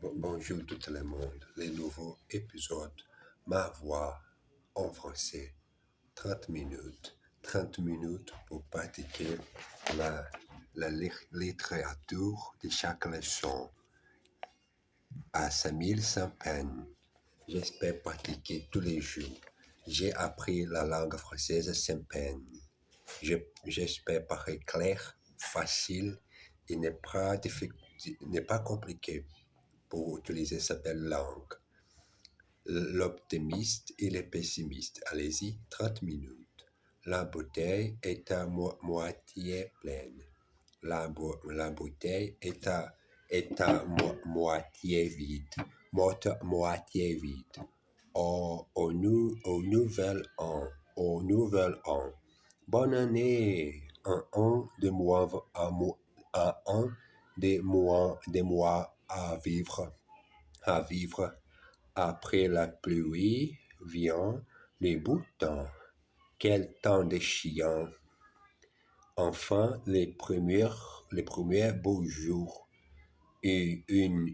Bonjour tout le monde, le nouveau épisode, ma voix en français, 30 minutes. 30 minutes pour pratiquer la littérature de chaque leçon à 5000 sans peine. J'espère pratiquer tous les jours. J'ai appris la langue française sans peine. J'espère parler clair, facile et n'est pas compliqué pour utiliser cette belle langue. L'optimiste et le pessimiste. Allez-y, 30 minutes. La bouteille est à moitié pleine. La bouteille est à moitié vide. Moitié vide. Au nouvel an. Au nouvel an. Bonne année. Un an de mois à vivre. Après la pluie vient les beaux temps. Quel temps de chiant! Enfin, les premiers beaux jours. Et une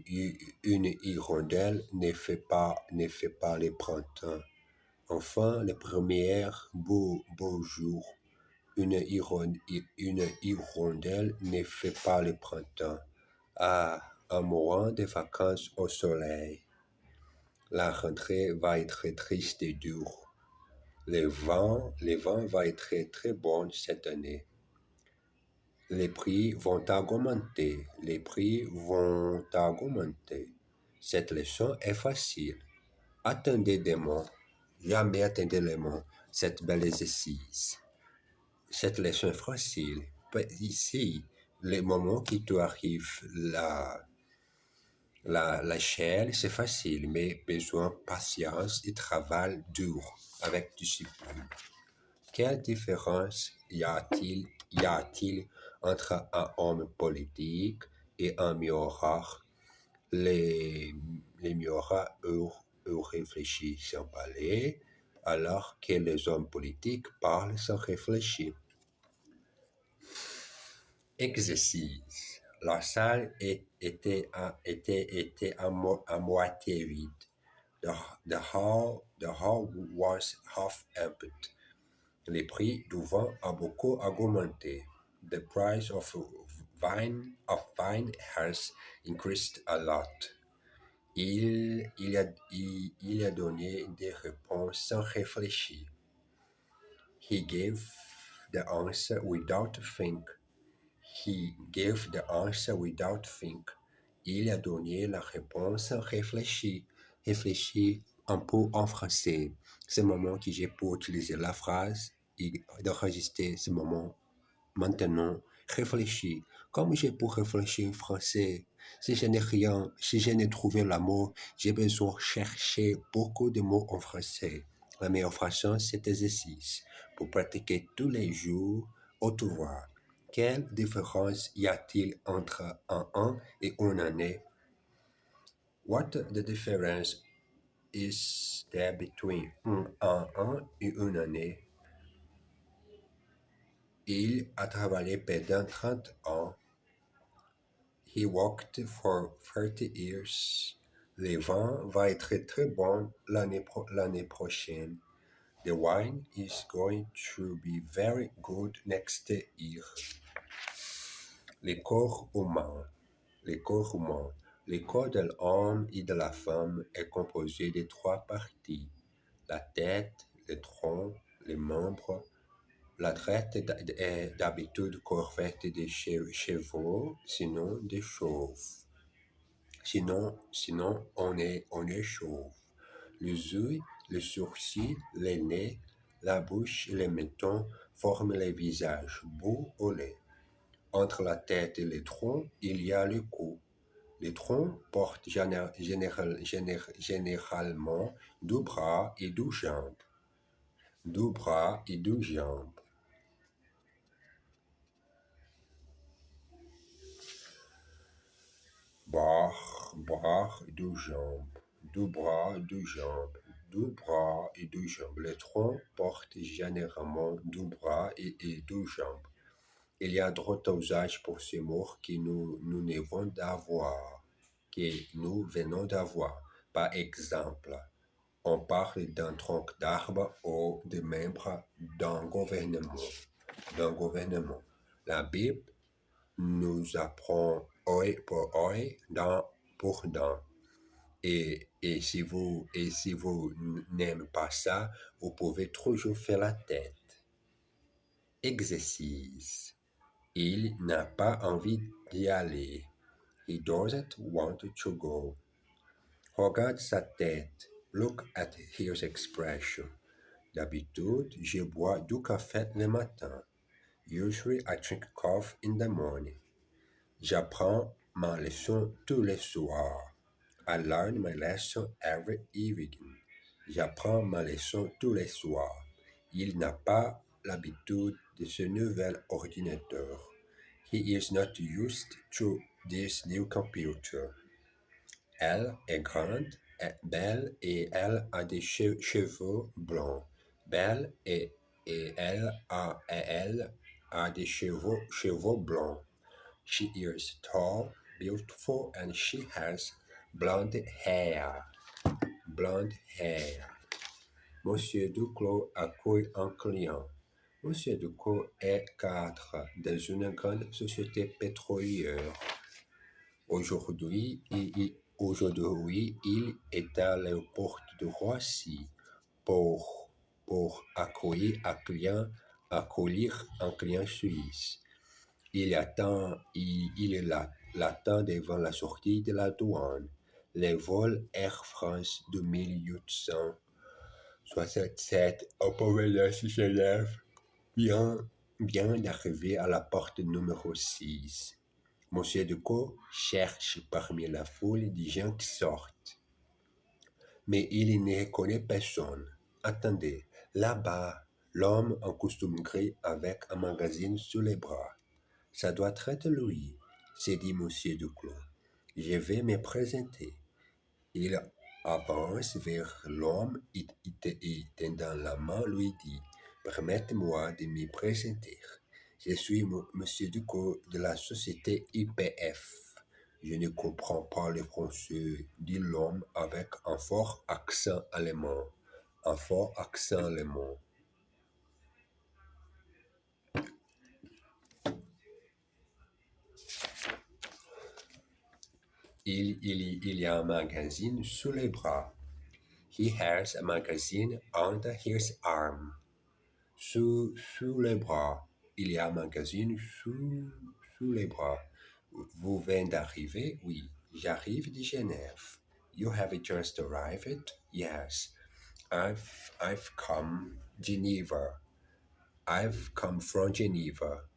hirondelle ne fait pas le printemps. Enfin, les premiers beaux jours. Une hirondelle ne fait pas le printemps. Ah, un mois de vacances au soleil. La rentrée va être triste et dure. Le vent va être très bon cette année. Les prix vont augmenter. Cette leçon est facile. Attendez des mots. Jamais attendez les mots. Cette belle exercice. Cette leçon est facile. Ici, les moments qui t'arrivent l'échelle, c'est facile, mais besoin de patience et travail dur avec discipline. Quelle différence y a-t-il entre un homme politique et un miroir? Les miroirs réfléchissent sans parler, alors que les hommes politiques parlent sans réfléchir. Exercice. La salle était à moitié vide. The hall was half empty. Les prix du vin a beaucoup augmenté. The price of wine has increased a lot. Il a donné des réponses sans réfléchir. He gave the answer without think. Il a donné la réponse sans réfléchir. Réfléchir un peu en français. C'est le moment que j'ai pour utiliser la phrase et d'enregistrer ce moment. Maintenant, réfléchir. Comme j'ai pour réfléchir en français, si je n'ai trouvé le mot, j'ai besoin de chercher beaucoup de mots en français. La meilleure façon, c'est l'exercice. Pour pratiquer tous les jours, au revoir. Quelle différence y a-t-il entre un an et une année? What the difference is there between un an et une année? Il a travaillé pendant 30 ans. He worked for 30 years. Le vin va être très bon l'année prochaine. The wine is going to be very good next year. Le corps humain. Le corps de l'homme et de la femme est composé de 3 parties. La tête, le tronc, les membres. La tête est d'habitude couverte de cheveux, sinon de chauves. Sinon on est chauve. Les yeux, les sourcils, les nez, la bouche et les mentons forment le visage, beau ou laid. Entre la tête et le tronc, il y a le cou. Le tronc porte généralement 2 bras et 2 jambes. 2 bras et 2 jambes. Bras et 2 jambes. 2 bras, 2 jambes. 2 bras et 2 jambes. Le tronc porte généralement 2 bras et 2 jambes. Il y a d'autres usages pour ces mots que nous venons d'avoir. que nous venons d'avoir. Par exemple, on parle d'un tronc d'arbre ou de membres d'un gouvernement. La Bible nous apprend œil pour œil, dent pour dent. Et si vous n'aimez pas ça, vous pouvez toujours faire la tête. Exercice. Il n'a pas envie d'y aller. He doesn't want to go. Regarde sa tête. Look at his expression. D'habitude, je bois du café le matin. Usually I drink coffee in the morning. J'apprends ma leçon tous les soirs. I learn my lesson every evening. J'apprends ma leçon tous les soirs. Il n'a pas l'habitude de ce nouvel ordinateur. He is not used to this new computer. Elle est grande, belle et elle a des cheveux blancs. Belle et elle a des cheveux blancs. She is tall, beautiful, and she has blonde hair. Blonde hair. Monsieur Duclos accueille un client. Monsieur Duclos est cadre dans une grande société pétrolière. Aujourd'hui, il est à l'aéroport de Roissy pour accueillir un client suisse. Il l'attend devant la sortie de la douane. Le vol Air France 2867 en provenance de Genève vient d'arriver à la porte numéro 6. Monsieur Decaux cherche parmi la foule des gens qui sortent. Mais il ne reconnaît personne. Attendez, là-bas, l'homme en costume gris avec un magazine sous les bras. Ça doit être lui, s'est dit Monsieur Duclos. Je vais me présenter. Il avance vers l'homme et tendant la main lui dit « Permettez-moi de me présenter. Je suis Monsieur Duclos de la société IPF. Je ne comprends pas le français, dit l'homme avec un fort accent allemand. Un fort accent allemand. Il y a un magazine sous les bras. He has a magazine under his arm. Sous les bras. Il y a un magazine sous les bras. Vous venez d'arriver? Oui. J'arrive de Genève. You have just arrived? Yes. I've come Geneva. I've come from Geneva.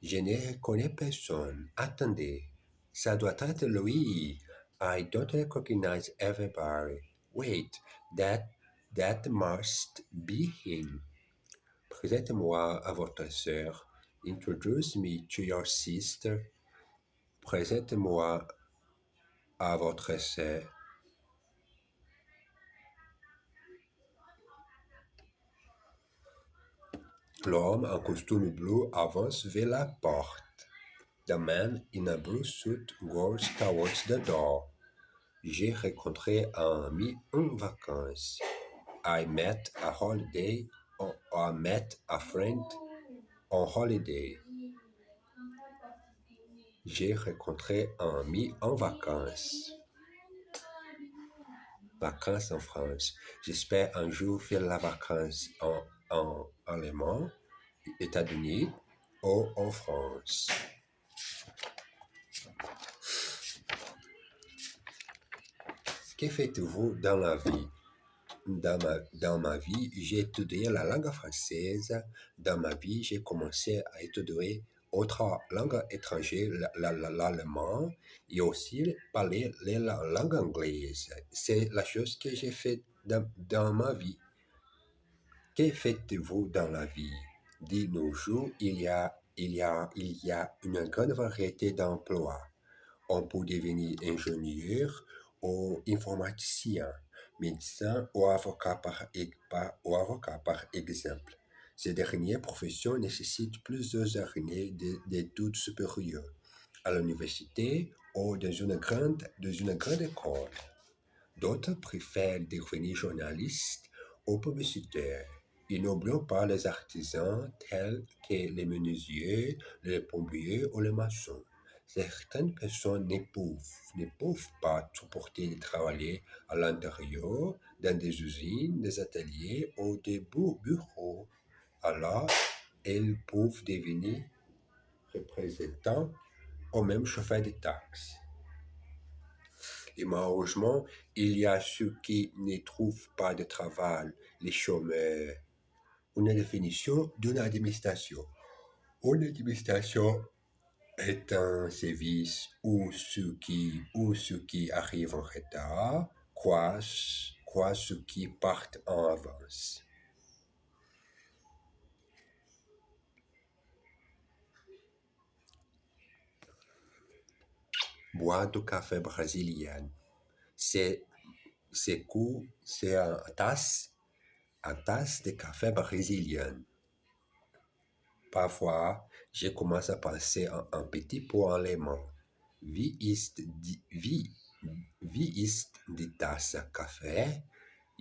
Je ne reconnais personne. Attendez. Ça doit être lui. I don't recognize everybody. Wait, that must be him. Présentez-moi à votre sœur. Introduce me to your sister. Présentez-moi à votre sœur. L'homme en costume bleu avance vers la porte. The man in a blue suit goes towards the door. J'ai rencontré un ami en vacances. I met a friend on holiday. J'ai rencontré un ami en vacances. Vacances en France. J'espère un jour faire la vacance en Allemagne, États-Unis ou en France. Que faites-vous dans la vie? Dans ma vie, j'ai étudié la langue française. Dans ma vie, j'ai commencé à étudier autres langues étrangères, l'allemand, et aussi parler la langue anglaise. C'est la chose que j'ai faite dans ma vie. Que faites-vous dans la vie? De nos jours, il y a une grande variété d'emplois. On peut devenir ingénieur ou informaticien, médecin ou avocat par exemple. Ces dernières professions nécessitent plusieurs années d'études supérieures à l'université ou dans une grande école. D'autres préfèrent devenir journalistes ou publicitaires. Et n'oublions pas les artisans tels que les menuisiers, les plombiers ou les maçons. Certaines personnes ne peuvent pas supporter de travailler à l'intérieur, dans des usines, des ateliers ou des bureaux. Alors, elles peuvent devenir représentants ou même chauffeurs de taxi. Et malheureusement, il y a ceux qui ne trouvent pas de travail, les chômeurs. Une définition d'une administration. Une administration est un service où ceux qui arrivent en retard croient ceux qui partent en avance. Boire du café brésilien. C'est, c'est une tasse de café brésilien. Parfois, je commence à penser en un petit pot allemand. Wie ist die Tasse Kaffee?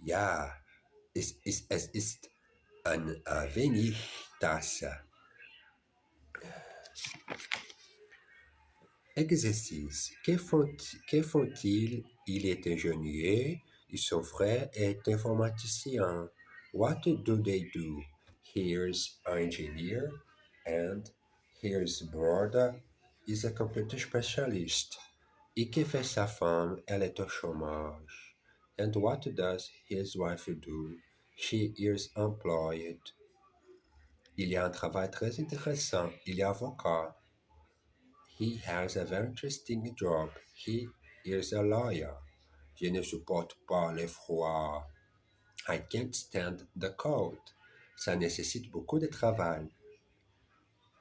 Ja, es ist ein wenig Tasse. Exercice. Que font-ils? Il est ingénieur et son frère est informaticien. What do they do? Here's an engineer and his brother is a computer specialist. Et que fait sa femme? Elle est au chômage. And what does his wife do? She is employed. Il y a un travail très intéressant. Il est avocat. He has a very interesting job. He is a lawyer. Je ne supporte pas le froid. I can't stand the cold. Ça nécessite beaucoup de travail.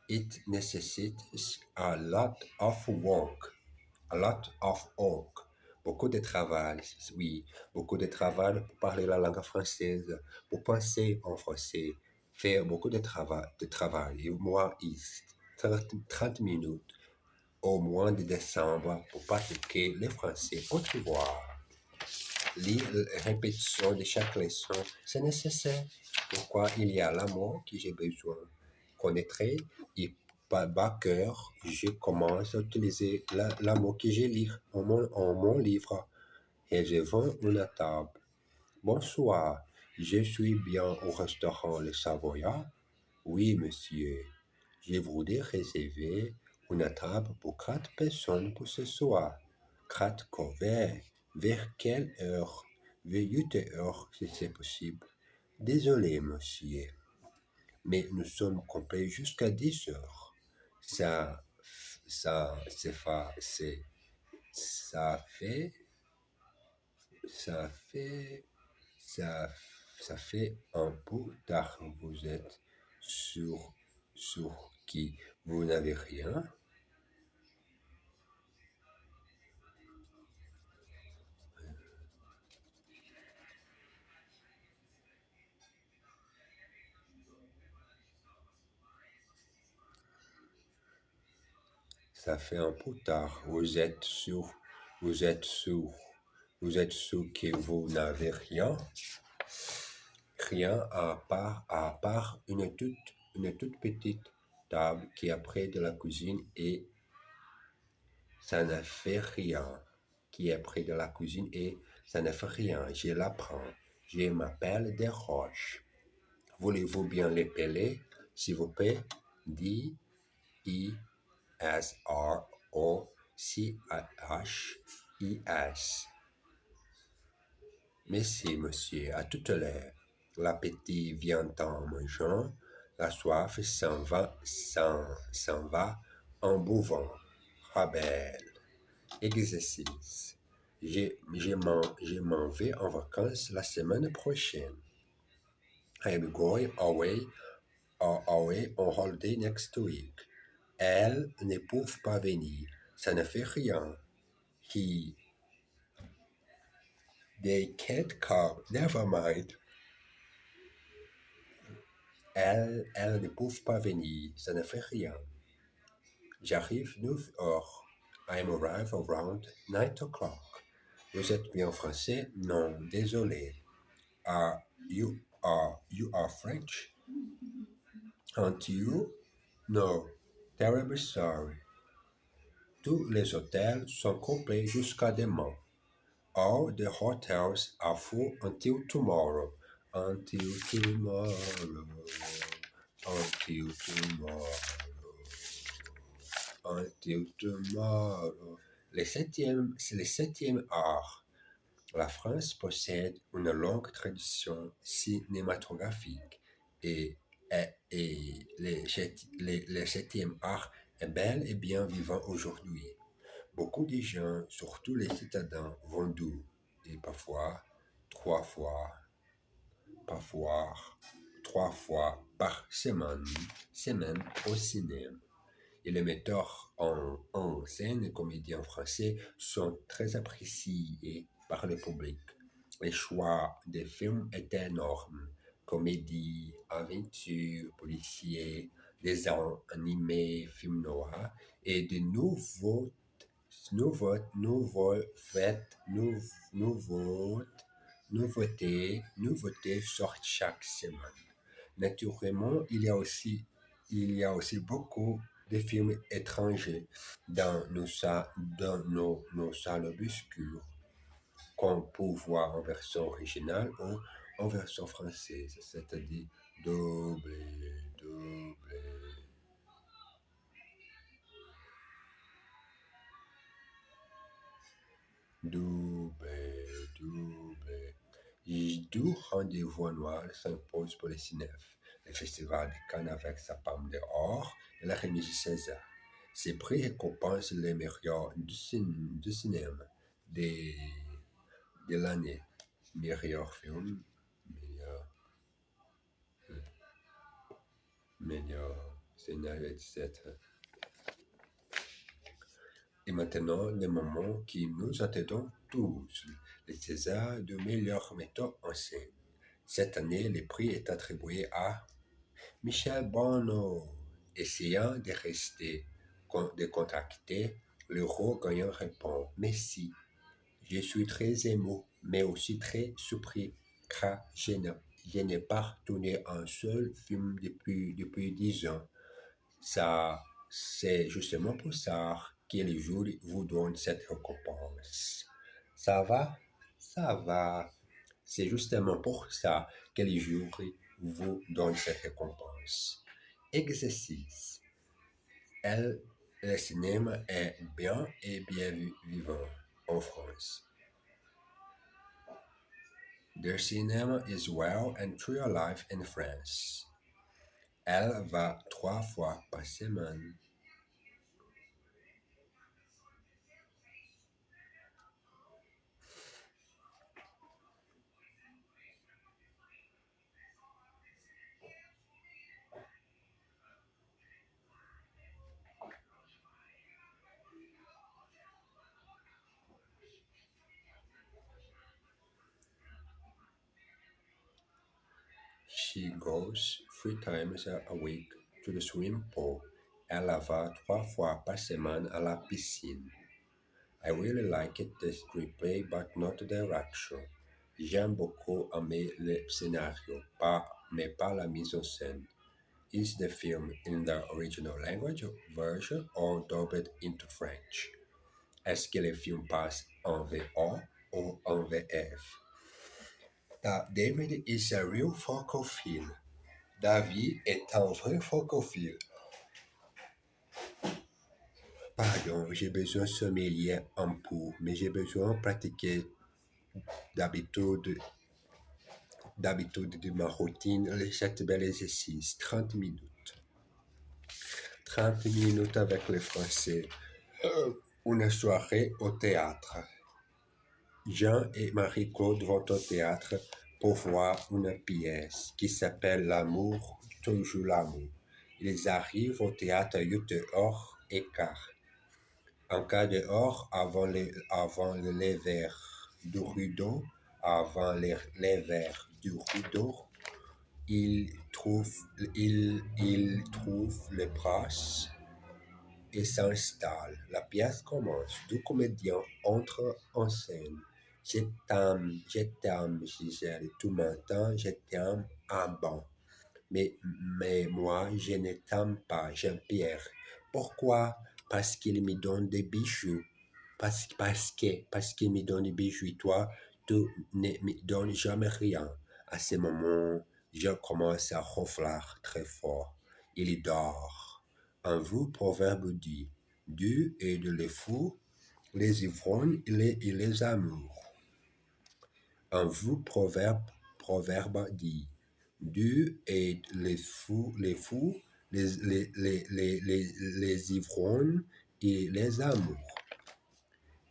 It necessitates a lot of work. A lot of work. Beaucoup de travail, oui. Beaucoup de travail pour parler la langue française, pour penser en français, faire beaucoup de travail. Et moi, 30 minutes au mois de décembre pour pratiquer le français. Autre voir. Lire la répétition de chaque leçon, c'est nécessaire. Pourquoi il y a l'amour que j'ai besoin connaître et par bas cœur, je commence à utiliser l'amour que j'ai lu en mon livre et je vends une table. Bonsoir, je suis bien au restaurant Le Savoyard? Oui, monsieur. Je voudrais réserver une table pour 4 personnes pour ce soir. 4 couverts. Vers quelle heure? Vers 8 heures, si c'est possible. Désolé, monsieur, mais nous sommes complets jusqu'à 10 heures. Ça, c'est ça fait, ça fait, ça, ça fait un peu tard. Vous êtes sur qui vous n'avez rien? Ça fait un peu tard. Vous êtes sûr, vous êtes sûr que vous n'avez rien? Rien à part une toute petite table qui est près de la cuisine et ça ne fait rien. Qui est près de la cuisine et ça ne fait rien. Je la prends. Je m'appelle Desroches. Voulez-vous bien l'épeler, s'il vous plaît? Desrochis. Merci, monsieur, à toute l'heure. L'appétit vient en mangeant, la soif s'en va en buvant. Rabel. Exercice. Je m'en vais en vacances la semaine prochaine. I am going away on holiday next week. Elles ne peuvent pas venir. Ça ne fait rien. They can't come. Never mind. Elles ne peuvent pas venir. Ça ne fait rien. J'arrive 9 heures. I'm arrived around 9 o'clock. Vous êtes bien français? Non, désolé. Are you are French? Aren't you? No. Terribly sorry. Tous les hôtels sont complets jusqu'à demain. All the hotels are full until tomorrow. Until tomorrow. Until tomorrow. Until tomorrow. C'est le septième art. La France possède une longue tradition cinématographique et, le septième art est bel et bien vivant aujourd'hui. Beaucoup de gens, surtout les citadins, vont deux et parfois trois fois, parfois trois fois par semaine au cinéma. Et les metteurs en scène et comédiens français sont très appréciés par le public. Le choix des films est énorme. Comédie, aventure, policier, dessins animés, films noirs et de nouveaux, nouveautés sortent chaque semaine. Naturellement, il y a aussi beaucoup de films étrangers dans nos salles obscures qu'on peut voir en version originale ou en version française, c'est-à-dire doublé, doublé. Doublé, doublé. Et deux rendez-vous annuels s'imposent pour les cinéphiles. Le Festival de Cannes avec sa palme d'or et la remise du César. Ces prix récompensent les meilleurs du cinéma de, de l'année. Meilleur film, meilleur, meilleur scénario, etc. Et maintenant, le moment qui nous attendons tous, le César de meilleur metteur en scène. Cette année, le prix est attribué à Michel Bono. Essayant de contacter, l'euro gagnant répond Merci, je suis très ému, mais aussi très surpris, car je n'ai pas tourné un seul film depuis 10 ans. Ça, c'est justement pour ça que les jury vous donnent cette récompense. Ça va? Ça va. C'est justement pour ça que les jurys vous donnent cette récompense. Exercice. Elle, le cinéma est bien et bien vivant en France. The cinema is well and truly alive in France. Elle va 3 fois par semaine. She goes 3 times a week to the swimming pool. Elle va 3 fois par semaine à la piscine. I really like it, the screenplay, but not the direction. J'aime beaucoup aimer le scénario, mais pas la mise en scène. Is the film in the original language version or dubbed into French? Est-ce que le film passe en VO ou en VF? David is a real francophile. David est un vrai francophile. Pardon, j'ai besoin de sommelier un peu, mais j'ai besoin de pratiquer d'habitude, de ma routine, cet bel exercice, 30 minutes. 30 minutes avec les Français. Une soirée au théâtre. Jean et Marie-Claude vont au théâtre pour voir une pièce qui s'appelle L'amour, toujours l'amour. Ils arrivent au théâtre à 8h15. En cas dehors, avant le lever du rideau, ils trouvent les places et s'installe. La pièce commence. Deux comédiens entrent en scène. Je t'aime, Gisèle, tout m'entend, je t'aime, ah bon. Mais moi, je ne t'aime pas, Jean-Pierre. Pourquoi? Parce qu'il me donne des bijoux. Parce qu'il me donne des bijoux. Toi, tu ne me donnes jamais rien. À ce moment, je commence à ronfler très fort. Il dort. Un vieux proverbe dit, Dieu aide les fous, les ivrognes et les amours. Un vieux proverbe dit, Dieu aide les ivrognes et les amours.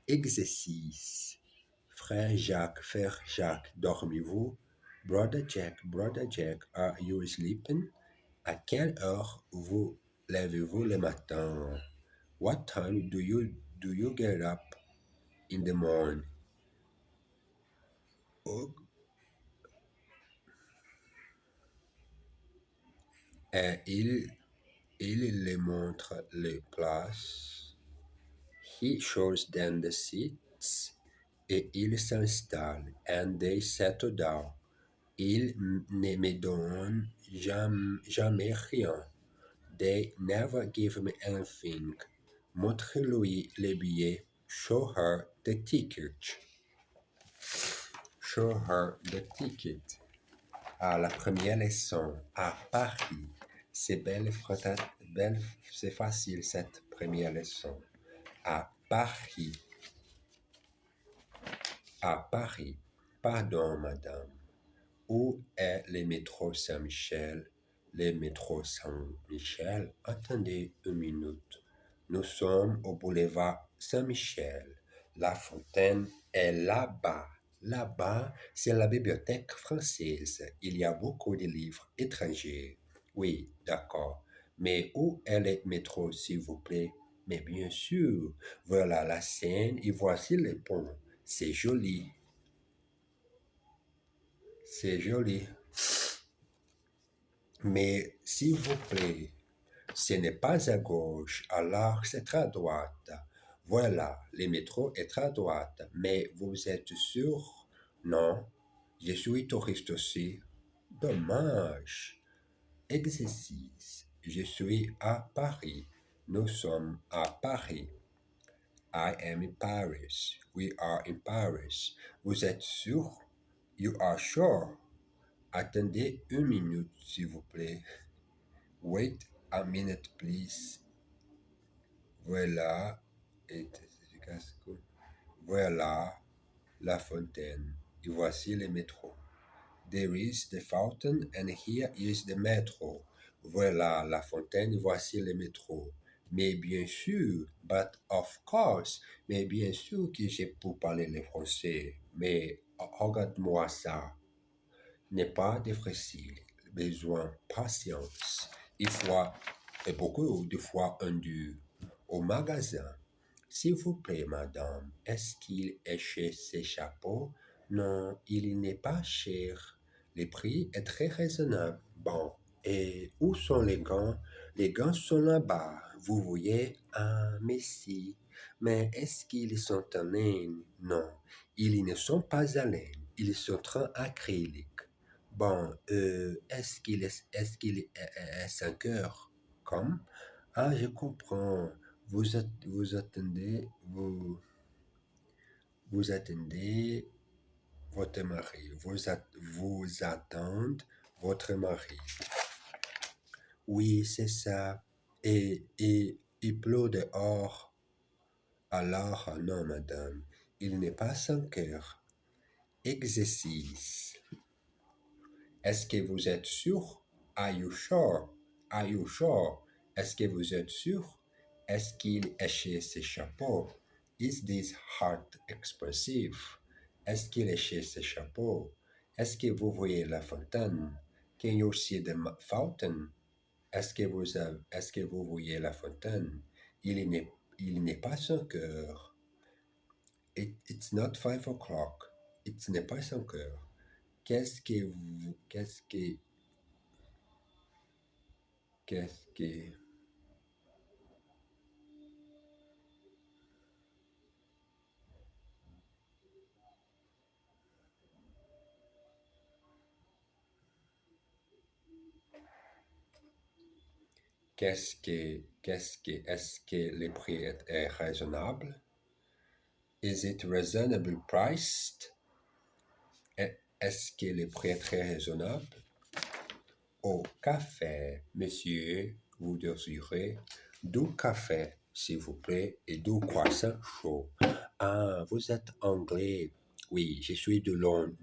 Exercice. Frère Jacques, dormez-vous? Brother Jack, are you sleeping? À quelle heure vous levez-vous le matin? What time do you get up in the morning? Et il les montre les places. He shows them the seats. Et ils s'installent. And they settle down. Il ne me donne jamais rien. They never give me anything. Montre-lui les billets. Show her the ticket. Show her the ticket. À la première leçon, à Paris. C'est c'est facile cette première leçon. À Paris. À Paris. Pardon, madame. Où est le métro Saint-Michel? Le métro Saint-Michel? Attendez une minute. Nous sommes au boulevard Saint-Michel. La fontaine est là-bas. Là-bas, c'est la bibliothèque française. Il y a beaucoup de livres étrangers. Oui, d'accord. Mais où est le métro, s'il vous plaît? Mais bien sûr, voilà la Seine et voici le pont. C'est joli. C'est joli. Mais s'il vous plaît, ce n'est pas à gauche, alors c'est à droite. Voilà, le métro est à droite. Mais vous êtes sûr? Non, je suis touriste aussi. Dommage. Exercice. Je suis à Paris. Nous sommes à Paris. I am in Paris. We are in Paris. Vous êtes sûr? You are sure? Attendez une minute, s'il vous plaît. Wait a minute, please. Voilà. Voilà la fontaine. Et voici le métro. There is the fountain and here is the metro. Voilà la fontaine, et voici le métro. Mais bien sûr, but of course, mais bien sûr que je peux parler le français. Mais regarde-moi ça. N'est pas difficile, besoin patience. Il faut et beaucoup de fois un dur. Au magasin, s'il vous plaît, madame, est-ce qu'il est chez ces chapeaux? Non, il n'est pas cher. Le prix est très raisonnable. Bon, et où sont les gants? Les gants sont là-bas. Vous voyez? Ah, mais si. Mais est-ce qu'ils sont en laine? Non, ils ne sont pas en laine. Ils sont en acrylique. Bon, est-ce qu'il est 5 heures? Comme? Ah, je comprends. Vous attendez, vous attendez votre mari. Vous attendez votre mari. Oui, c'est ça. Et il pleut dehors. Alors, non, madame. Il n'est pas 5 heures. Exercice. Est-ce que vous êtes sûr? Are you sure? Are you sure? Est-ce que vous êtes sûr? Est-ce qu'il échait ses chapeaux? Is this heart expressive? Est-ce qu'il échait ses chapeaux? Est-ce que vous voyez la fontaine? Can you see the fountain? Est-ce que vous voyez la fontaine? Il n'est pas 5 heures. It's not 5 o'clock. Il n'est pas 5 heures. Qu'est-ce que vous, qu'est-ce que, est-ce que le prix est raisonnable? Is it reasonably priced? Est-ce que le prix est très raisonnable? Au café, monsieur, vous désirez du café, s'il vous plaît, et du croissant chaud. Ah, vous êtes anglais. Oui, je suis de London.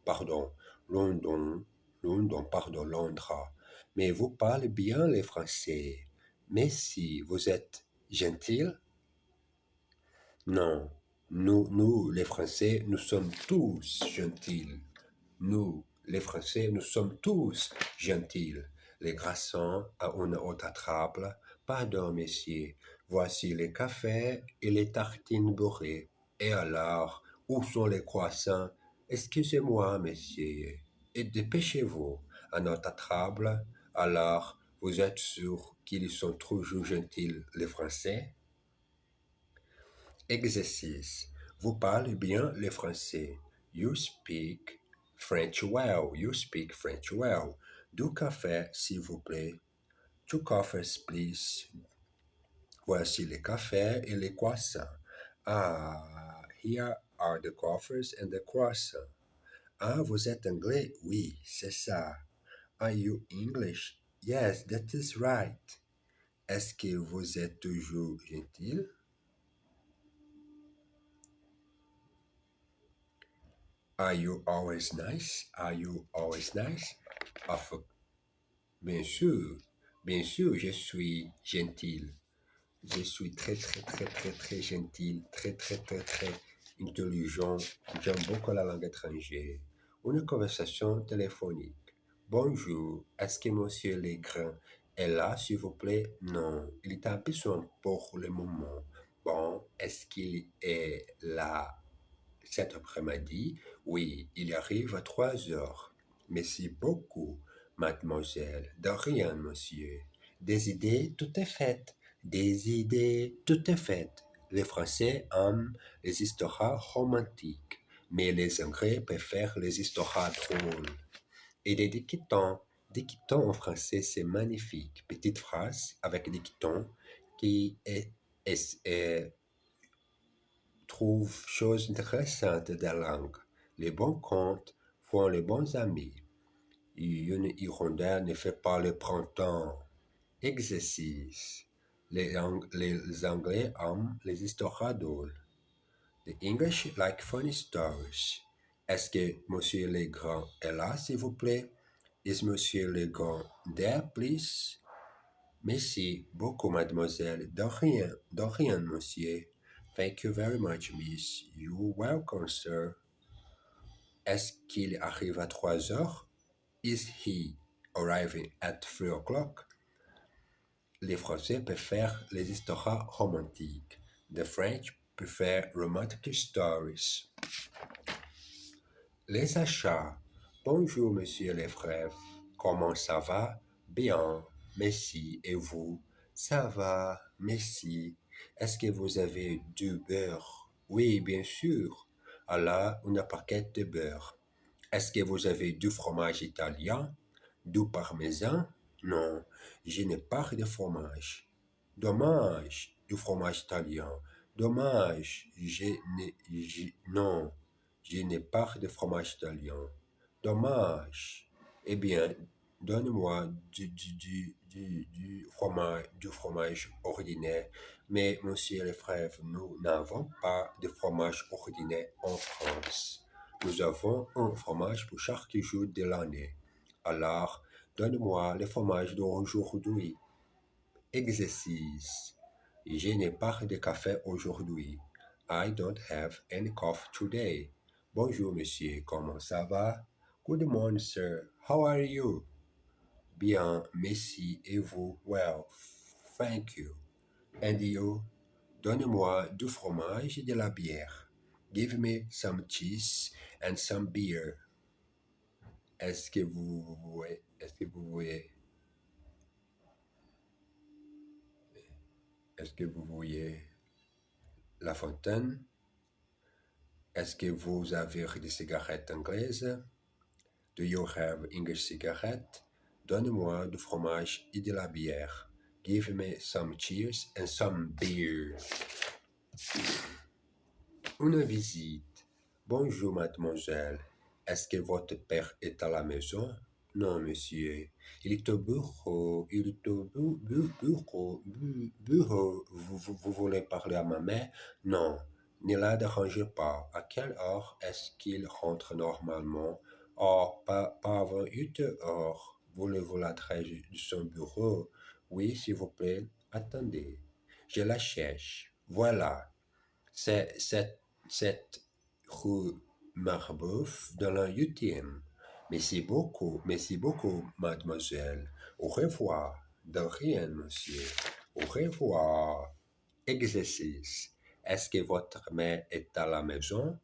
Pardon, Londres. Mais vous parlez bien le français. Mais si vous êtes gentil? Non, nous, les Français, nous sommes tous gentils. Nous, les Français, nous sommes tous gentils. Les garçons à une autre table. Pardon, messieurs. Voici les cafés et les tartines beurrées. Et alors, où sont les croissants? Excusez-moi, messieurs. Et dépêchez-vous à notre table. Alors, vous êtes sûr qu'ils sont toujours gentils, les Français? Exercice. Vous parlez bien le français. You speak French well. You speak French well. Du café, s'il vous plaît. Two coffees, please. Voici les cafés et les croissants. Ah, here are the coffees and the croissants. Ah, vous êtes anglais? Oui, c'est ça. Are you English? Yes, that is right. Est-ce que vous êtes toujours gentil? Are you always nice? Are you always nice? Of, bien sûr, je suis gentil. Je suis très gentil, très intelligent. J'aime beaucoup la langue étrangère. Une conversation téléphonique. Bonjour, est-ce que Monsieur Legrand est là, s'il vous plaît? Non, il est absent pour le moment. Bon, est-ce qu'il est là cet après-midi? Oui, il arrive à 3 heures. Merci beaucoup, mademoiselle. De rien, monsieur. Des idées, tout est fait. Des idées, tout est fait. Les Français aiment les histoires romantiques, mais les Anglais préfèrent les histoires drôles. Et des dictons. Dictons en français, c'est magnifique. Petite phrase avec dictons qui trouve choses intéressantes de la langue. Les bons contes font les bons amis. Une hirondelle ne fait pas le printemps. Exercice. Les Anglais aiment les histoires drôles. The English like funny stories. Est-ce que Monsieur Legrand est là, s'il vous plaît? Is Monsieur Legrand there, please? Merci beaucoup, mademoiselle. De rien, monsieur. Thank you very much, miss. You're welcome, sir. Est-ce qu'il arrive à 3 heures? Is he arriving at 3 o'clock? Les Français préfèrent les histoires romantiques. The French prefer romantic stories. Les achats. Bonjour, monsieur Lefebvre. Comment ça va? Bien, merci. Et vous? Ça va, merci. Est-ce que vous avez du beurre? Oui, bien sûr. Alors, une paquette de beurre. Est-ce que vous avez du fromage italien? Du parmesan? Non, je n'ai pas de fromage. Dommage, du fromage italien. Dommage, non, je n'ai pas de fromage italien. Dommage. Eh bien, donne-moi du fromage ordinaire. Mais, monsieur Lefebvre, nous n'avons pas de fromage ordinaire en France. Nous avons un fromage pour chaque jour de l'année. Alors, donne-moi le fromage d'aujourd'hui. Exercice. Je n'ai pas de café aujourd'hui. I don't have any coffee today. Bonjour, monsieur. Comment ça va? Good morning, sir. How are you? Bien, merci. Et vous? Well, thank you. And you? Donnez-moi du fromage et de la bière. Give me some cheese and some beer. Est-ce que vous voyez, est-ce que vous voyez La Fontaine? Est-ce que vous avez des cigarettes anglaises? Do you have English cigarette? Donne-moi du fromage et de la bière. Give me some cheese and some beer. Une visite. Bonjour, mademoiselle. Est-ce que votre père est à la maison? Non, monsieur. Il est au bureau. Il est au bureau. Vous voulez parler à ma mère? Non. Ne la dérangez pas. À quelle heure est-ce qu'il rentre normalement? Oh, pas avant 8 heures. Voulez-vous l'adresse de son bureau? Oui, s'il vous plaît. Attendez. Je la cherche. Voilà. C'est cette rue Marbeuf dans le 8e. Merci beaucoup, mademoiselle. Au revoir. De rien, monsieur. Au revoir. Exercice. Est-ce que votre mère est à la maison?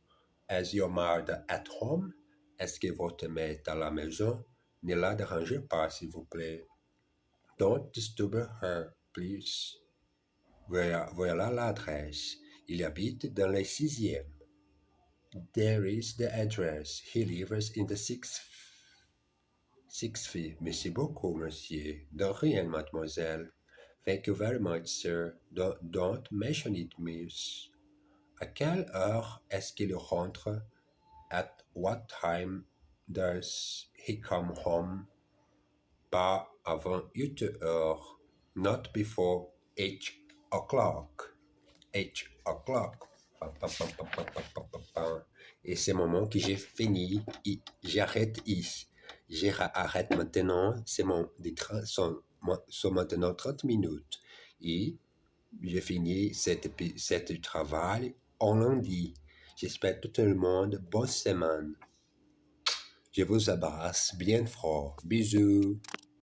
Is your mother at home? Est-ce que votre mère est à la maison? Ne la dérangez pas, s'il vous plaît. Don't disturb her, please. Voilà l'adresse. Il habite dans le 6e. There is the address. He lives in the sixth fee. Merci beaucoup, monsieur. De rien, mademoiselle. Thank you very much, sir. Don't mention it, miss. À quelle heure est-ce qu'il rentre? At what time does he come home? Pas avant 8 heures. Not before 8 o'clock. 8 o'clock. Et c'est le moment que j'ai fini. J'arrête ici. J'arrête maintenant. Sont maintenant 30 minutes. Et j'ai fini cette travail en lundi. J'espère que tout le monde, bonne semaine. Je vous embrasse bien fort. Bisous.